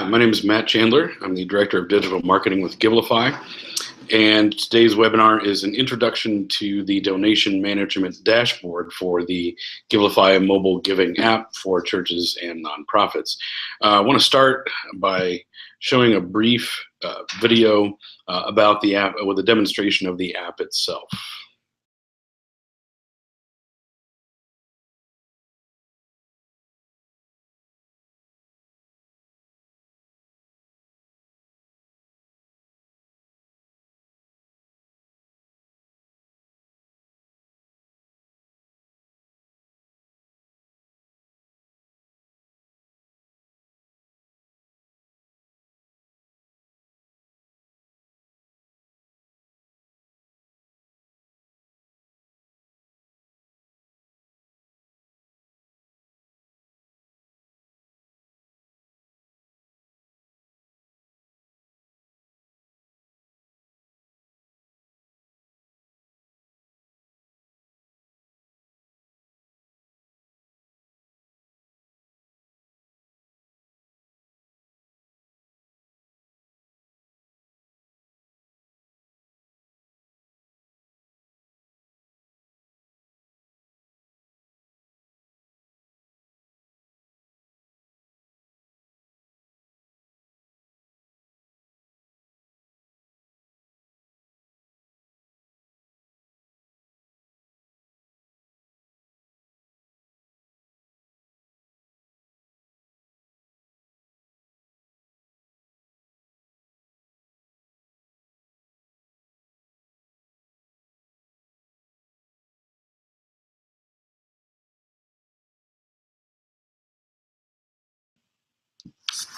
Hi, my name is Matt Chandler. I'm the Director of Digital Marketing with Givelify, and today's webinar is an introduction to the donation management dashboard for the Givelify mobile giving app for churches and nonprofits. I want to start by showing a brief video about the app with a demonstration of the app itself.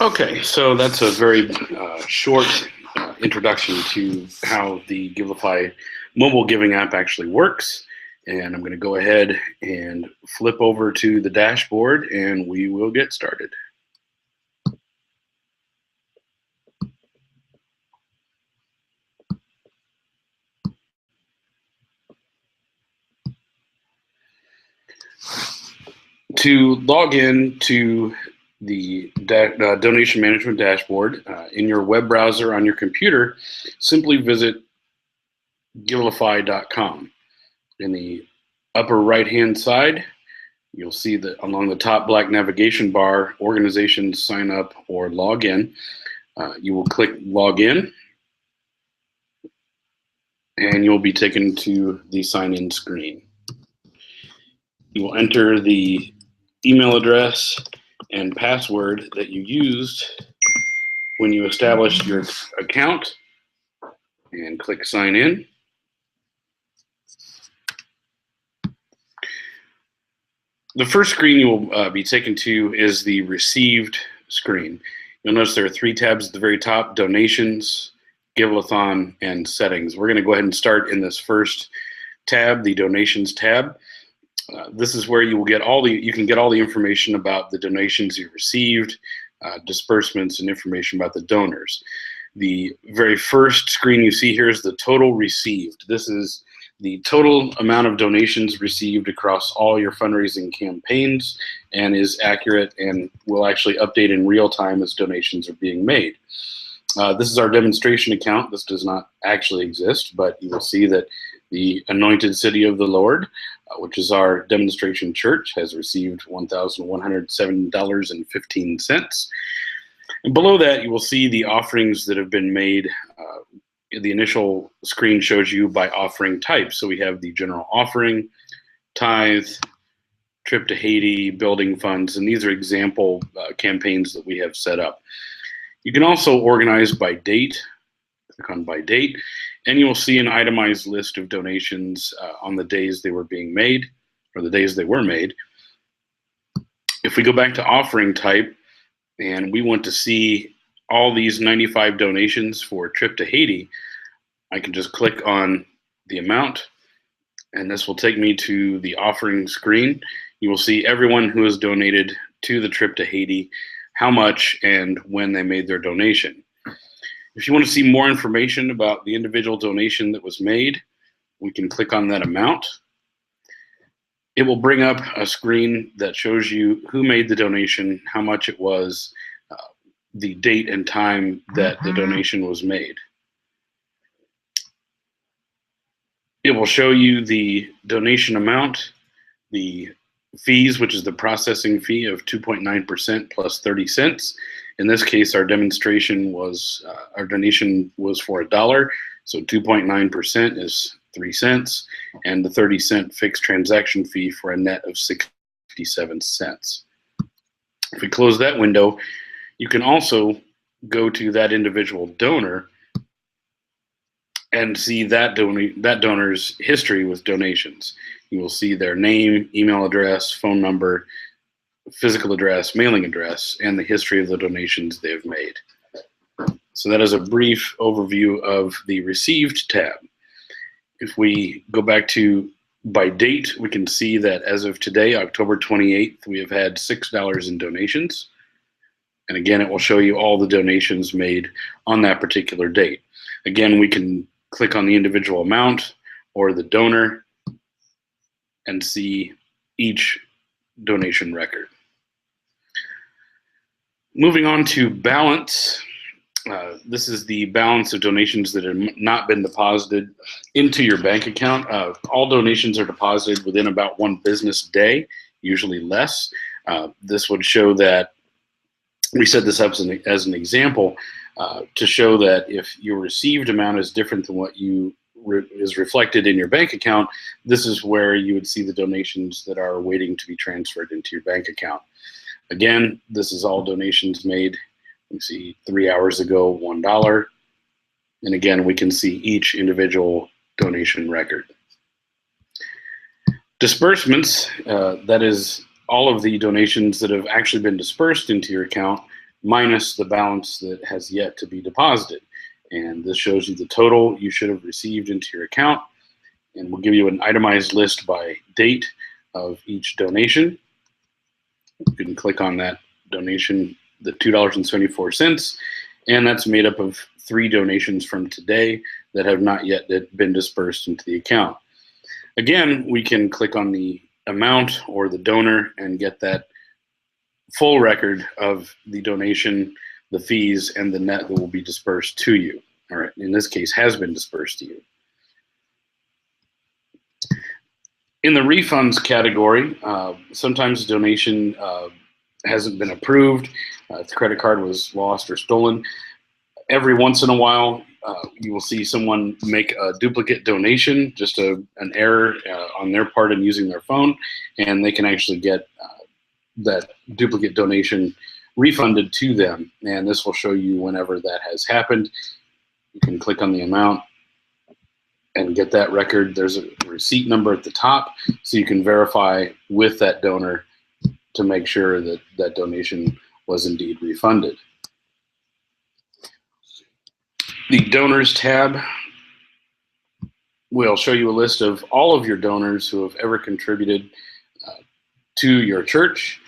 Okay, so that's a very short introduction to how the Givelify mobile giving app actually works. And I'm going to go ahead and flip over to the dashboard and we will get started. To log in to the donation management dashboard in your web browser on your computer, simply visit givelify.com. In the upper right hand side, you'll see that along the top black navigation bar, organizations, sign up, or log in. You will click log in and you'll be taken to the sign in screen. You will enter the email address and password that you used when you established your account and click sign in. The first screen you will be taken to is the received screen. You'll notice there are three tabs at the very top: donations, Giveathon, and settings. We're going to go ahead and start in this first tab, the donations tab. This is where you will get you can get all the information about the donations you received, disbursements, and information about the donors. The very first screen you see here is the total received. This is the total amount of donations received across all your fundraising campaigns and is accurate and will actually update in real time as donations are being made. This is our demonstration account. This does not actually exist, but you will see that the Anointed City of the Lord, which is our demonstration church, has received $1,107.15. And below that, you will see the offerings that have been made. The initial screen shows you by offering type. So we have the general offering, tithe, trip to Haiti, building funds, and these are example campaigns that we have set up. You can also organize by date. Click on by date, and you will see an itemized list of donations on the days they were being made, or the days they were made. If we go back to offering type, and we want to see all these 95 donations for a trip to Haiti, I can just click on the amount, and this will take me to the offering screen. You will see everyone who has donated to the trip to Haiti, how much, and when they made their donation. If you want to see more information about the individual donation that was made, we can click on that amount. It will bring up a screen that shows you who made the donation, how much it was, the date and time that the donation was made. It will show you the donation amount, the fees, which is the processing fee of 2.9% plus 30 cents. In this case, our demonstration was, our donation was for $1, so 2.9% is 3 cents, and the 30-cent fixed transaction fee for a net of 67 cents. If we close that window, you can also go to that individual donor and see that donor's history with donations. You will see their name, email address, phone number, physical address, mailing address, and the history of the donations they've made. So that is a brief overview of the Received tab. If we go back to by date, we can see that as of today, October 28th, we have had $6 in donations. And again, it will show you all the donations made on that particular date. Again, we can click on the individual amount or the donor and see each donation record. Moving on to balance. This is the balance of donations that have not been deposited into your bank account. All donations are deposited within about 1 business day, usually less. This would show that, we set this up as an example to show that if your received amount is different than what is reflected in your bank account, this is where you would see the donations that are waiting to be transferred into your bank account. Again, this is all donations made. You see 3 hours ago, $1. And again, we can see each individual donation record. Disbursements, that is all of the donations that have actually been dispersed into your account minus the balance that has yet to be deposited. And this shows you the total you should have received into your account. And we'll give you an itemized list by date of each donation. You can click on that donation, the $2.74, and that's made up of 3 donations from today that have not yet been dispersed into the account. Again, we can click on the amount or the donor and get that full record of the donation, the fees, and the net that will be dispersed to you. All right, in this case, has been dispersed to you. In the refunds category, sometimes a donation hasn't been approved, if the credit card was lost or stolen. Every once in a while, you will see someone make a duplicate donation, just an error on their part in using their phone, and they can actually get that duplicate donation refunded to them. And this will show you whenever that has happened. You can click on the amount and get that record. There's a receipt number at the top, so you can verify with that donor to make sure that that donation was indeed refunded. The Donors tab will show you a list of all of your donors who have ever contributed to your church.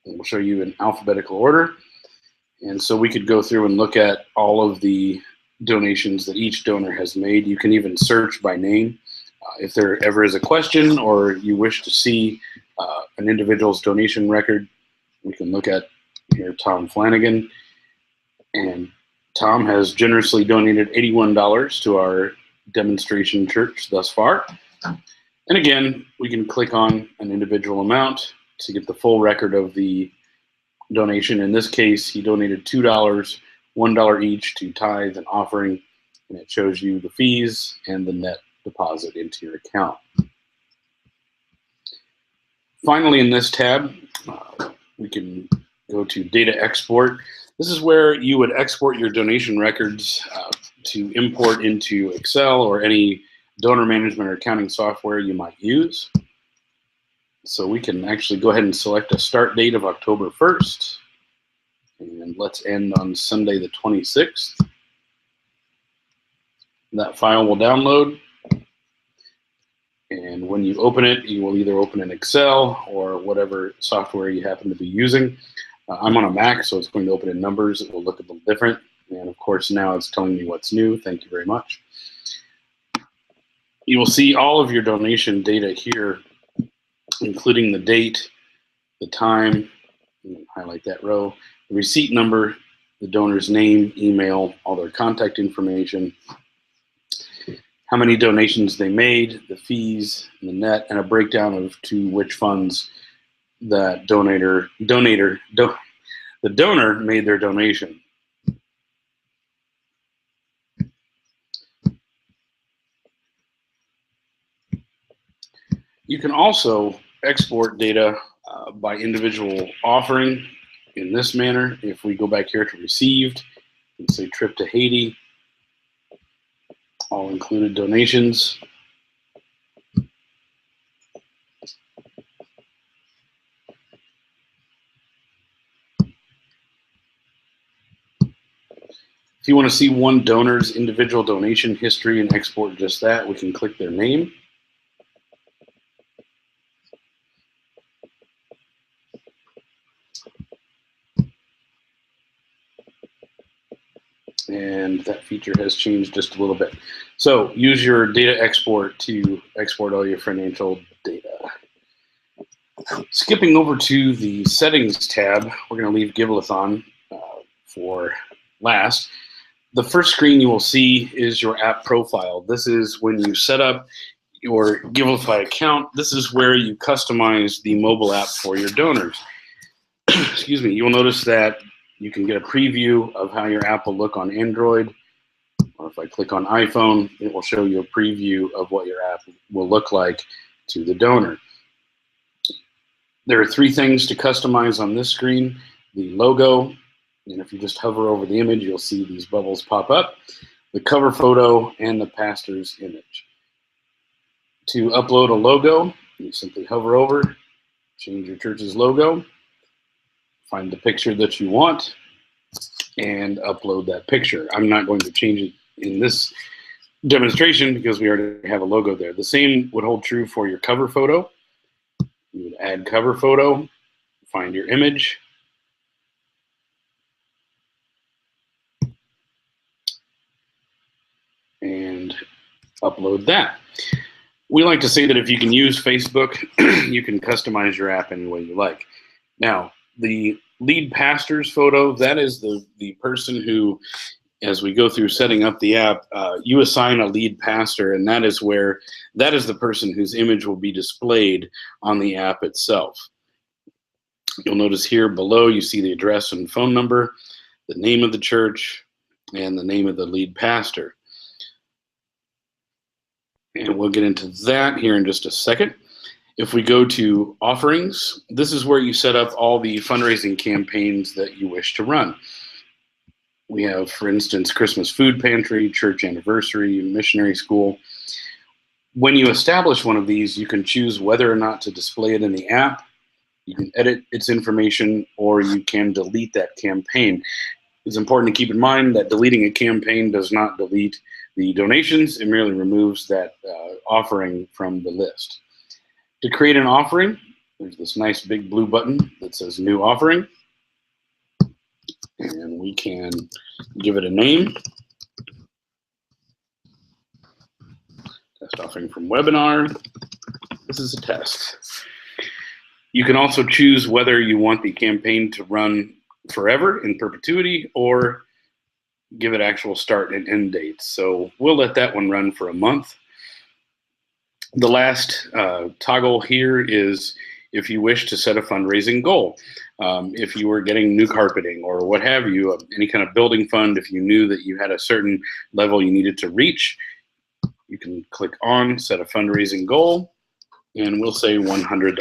It will show you in alphabetical order. And so we could go through and look at all of the donations that each donor has made. You can even search by name. If there ever is a question or you wish to see an individual's donation record, we can look at here Tom Flanagan. And Tom has generously donated $81 to our demonstration church thus far. And again, we can click on an individual amount to get the full record of the donation. In this case, he donated $2, $1 each to tithe and offering, and it shows you the fees and the net deposit into your account. Finally, in this tab, we can go to data export. This is where you would export your donation records to import into Excel or any donor management or accounting software you might use. So we can actually go ahead and select a start date of October 1st. And let's end on Sunday the 26th. That file will download. And when you open it, you will either open in Excel or whatever software you happen to be using. I'm on a Mac, so it's going to open in Numbers. It will look a little different. And of course, now it's telling me what's new. Thank you very much. You will see all of your donation data here, including the date, the time, highlight that row, the receipt number, the donor's name, email, all their contact information, how many donations they made, the fees, the net, and a breakdown of to which funds that the donor made their donation. You can also export data by individual offering in this manner. If we go back here to received, and say trip to Haiti, all included donations. If you want to see one donor's individual donation history and export just that, we can click their name. And that feature has changed just a little bit. So use your data export to export all your financial data. Skipping over to the settings tab, we're going to leave Givelify for last. The first screen you will see is your app profile. This is when you set up your Givelify account. This is where you customize the mobile app for your donors. Excuse me. You'll notice that you can get a preview of how your app will look on Android, or if I click on iPhone, it will show you a preview of what your app will look like to the donor. There are 3 things to customize on this screen: the logo, and if you just hover over the image, you'll see these bubbles pop up, the cover photo, and the pastor's image. To upload a logo, you simply hover over, change your church's logo, find the picture that you want, and upload that picture. I'm not going to change it in this demonstration because we already have a logo there. The same would hold true for your cover photo. You would add cover photo, find your image, and upload that. We like to say that if you can use Facebook, you can customize your app any way you like. Now, the lead pastor's photo, that is the person who, as we go through setting up the app, you assign a lead pastor, and that is the person whose image will be displayed on the app itself. You'll notice here below you see the address and phone number, the name of the church, and the name of the lead pastor. And we'll get into that here in just a second. If we go to offerings, this is where you set up all the fundraising campaigns that you wish to run. We have, for instance, Christmas food pantry, church anniversary, missionary school. When you establish one of these, you can choose whether or not to display it in the app. You can edit its information, or you can delete that campaign. It's important to keep in mind that deleting a campaign does not delete the donations. It merely removes that offering from the list. To create an offering, there's this nice big blue button that says New Offering. And we can give it a name. Test offering from webinar. This is a test. You can also choose whether you want the campaign to run forever in perpetuity or give it actual start and end dates. So we'll let that one run for a month. The last toggle here is if you wish to set a fundraising goal. If you were getting new carpeting or what have you, any kind of building fund, if you knew that you had a certain level you needed to reach, you can click on set a fundraising goal, and we'll say $100.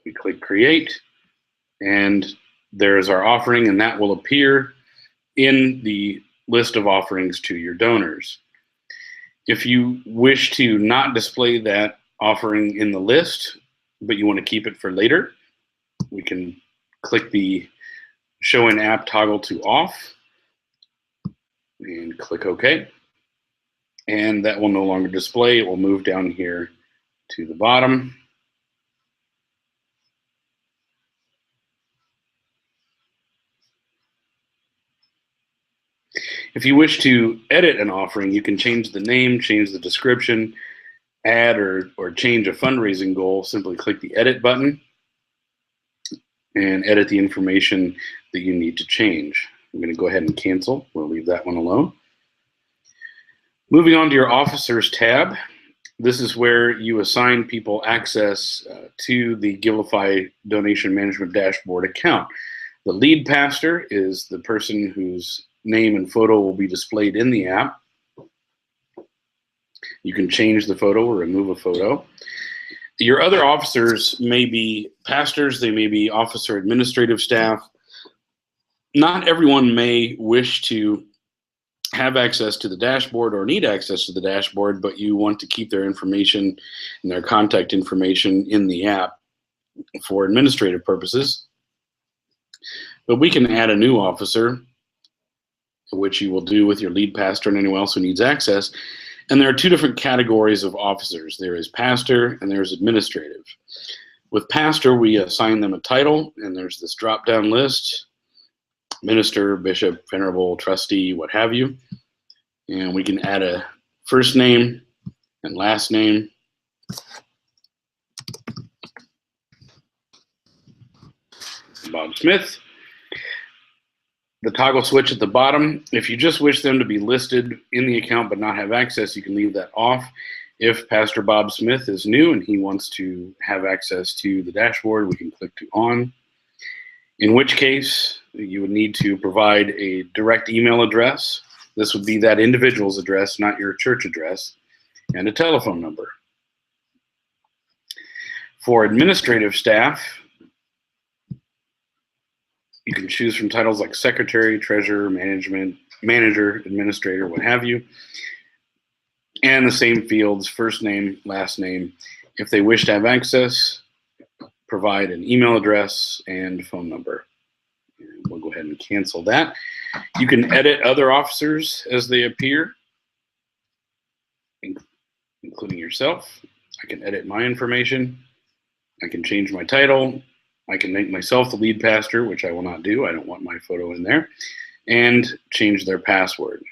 We click create, and there's our offering, and that will appear in the list of offerings to your donors. If you wish to not display that offering in the list, but you want to keep it for later, we can click the show in app toggle to off and click OK. And that will no longer display. It will move down here to the bottom. If you wish to edit an offering, you can change the name, change the description, add or change a fundraising goal. Simply click the edit button and edit the information that you need to change. I'm going to go ahead and cancel. We'll leave that one alone. Moving on to your Officers tab. This is where you assign people access to the Givelify donation management dashboard account. The lead pastor is the person whose name and photo will be displayed in the app. You can change the photo or remove a photo. Your other officers may be pastors, they may be officer administrative staff. Not everyone may wish to have access to the dashboard or need access to the dashboard, but you want to keep their information and their contact information in the app for administrative purposes. But we can add a new officer, which you will do with your lead pastor and anyone else who needs access. And there are two different categories of officers. There is pastor and there's administrative. With pastor, we assign them a title, and there's this drop-down list: minister, bishop, venerable, trustee, what have you. And we can add a first name and last name. Bob Smith. The toggle switch at the bottom, if you just wish them to be listed in the account but not have access, you can leave that off. If Pastor Bob Smith is new and he wants to have access to the dashboard, we can click to on. In which case, you would need to provide a direct email address. This would be that individual's address, not your church address, and a telephone number. For administrative staff, you can choose from titles like secretary, treasurer, manager, administrator, what have you. And the same fields, first name, last name. If they wish to have access, provide an email address and phone number. And we'll go ahead and cancel that. You can edit other officers as they appear, including yourself. I can edit my information. I can change my title. I can make myself the lead pastor, which I will not do. I don't want my photo in there. And change their password.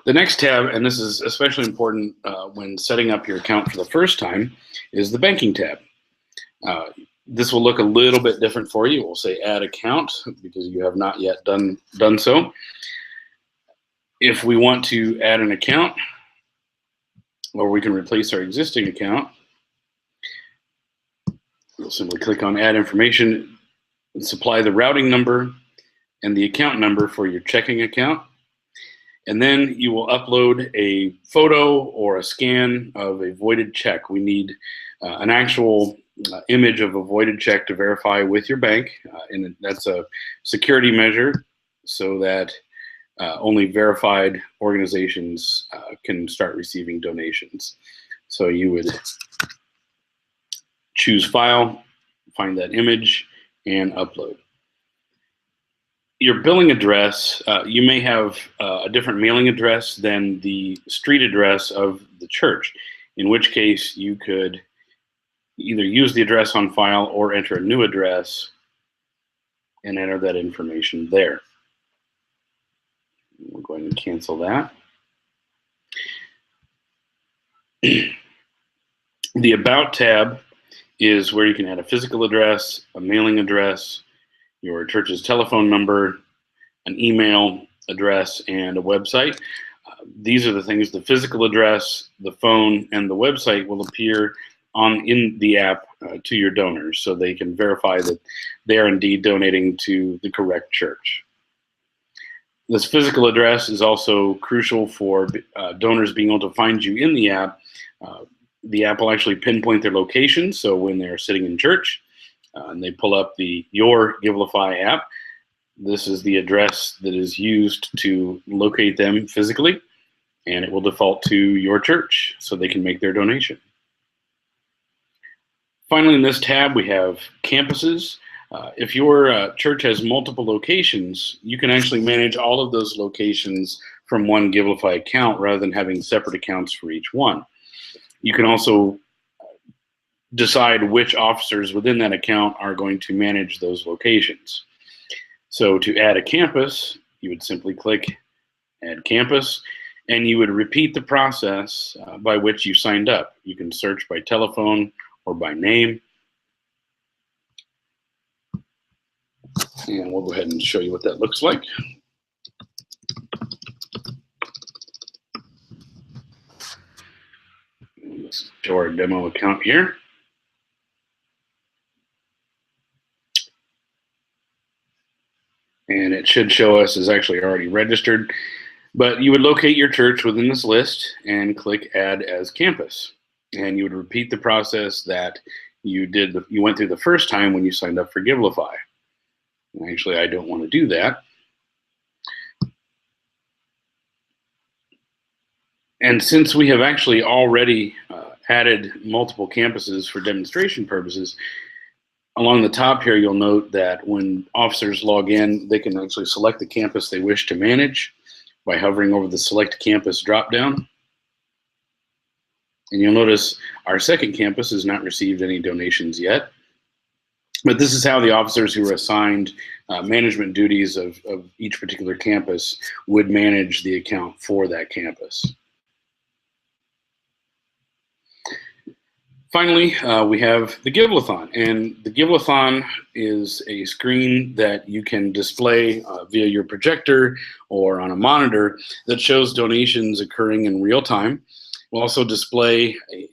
The next tab, and this is especially important when setting up your account for the first time, is the banking tab. This will look a little bit different for you. We'll say add account because you have not yet done so. If we want to add an account, or we can replace our existing account, we'll simply click on add information and supply the routing number and the account number for your checking account. And then you will upload a photo or a scan of a voided check. We need an actual image of a voided check to verify with your bank. And that's a security measure so that only verified organizations can start receiving donations. So you would choose file, find that image, and upload. Your billing address, you may have a different mailing address than the street address of the church, in which case you could either use the address on file or enter a new address and enter that information there. We're going to cancel that. The About tab is where you can add a physical address, a mailing address, your church's telephone number, an email address, and a website. These are the things: the physical address, the phone, and the website will appear in the app to your donors so they can verify that they are indeed donating to the correct church. This physical address is also crucial for donors being able to find you in the app. The app will actually pinpoint their location, so when they're sitting in church and they pull up your Givelify app, this is the address that is used to locate them physically, and it will default to your church so they can make their donation. Finally, in this tab, we have campuses. If your church has multiple locations, you can actually manage all of those locations from one Givelify account rather than having separate accounts for each one. You can also decide which officers within that account are going to manage those locations. So to add a campus, you would simply click Add Campus, and you would repeat the process by which you signed up. You can search by telephone or by name. And we'll go ahead and show you what that looks like. Let's show our demo account here. And it should show us is actually already registered. But you would locate your church within this list and click Add as Campus. And you would repeat the process that you went through the first time when you signed up for Givelify. Actually, I don't want to do that. And since we have actually already added multiple campuses for demonstration purposes, along the top here, you'll note that when officers log in, they can actually select the campus they wish to manage by hovering over the Select Campus dropdown. And you'll notice our second campus has not received any donations yet. But this is how the officers who are assigned management duties of each particular campus would manage the account for that campus. Finally, we have the Givelithon, and the Givelithon is a screen that you can display via your projector or on a monitor that shows donations occurring in real time. We'll also display a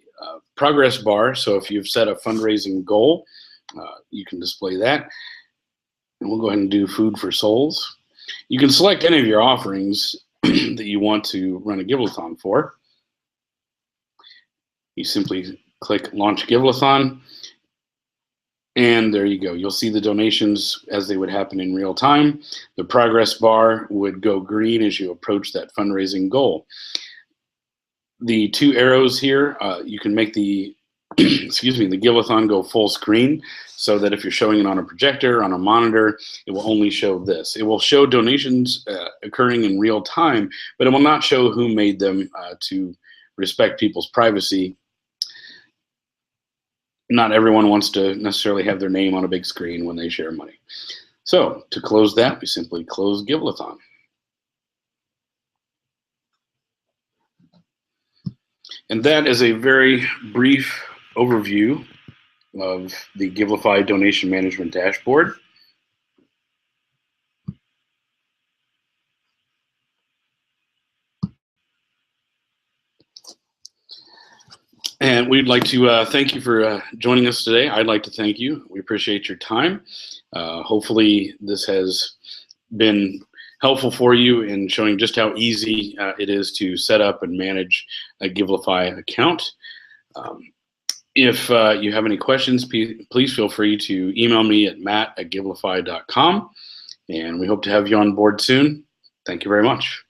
progress bar, so if you've set a fundraising goal, you can display that. And we'll go ahead and do Food for Souls. You can select any of your offerings that you want to run a Givelithon for. You simply click Launch Givelithon, and there you go. You'll see the donations as they would happen in real time. The progress bar would go green as you approach that fundraising goal. The two arrows here, you can make the excuse me, the Givelithon go full screen, so that if you're showing it on a projector, on a monitor, it will only show this. It will show donations occurring in real time, but it will not show who made them to respect people's privacy. Not everyone wants to necessarily have their name on a big screen when they share money. So to close that, we simply close Givelithon. And that is a very brief overview of the Givelify donation management dashboard. And we'd like to thank you for joining us today. I'd like to thank you. We appreciate your time. Hopefully this has been helpful for you in showing just how easy it is to set up and manage a Givelify account. If you have any questions, please feel free to email me at matt@givelify.com. And we hope to have you on board soon. Thank you very much.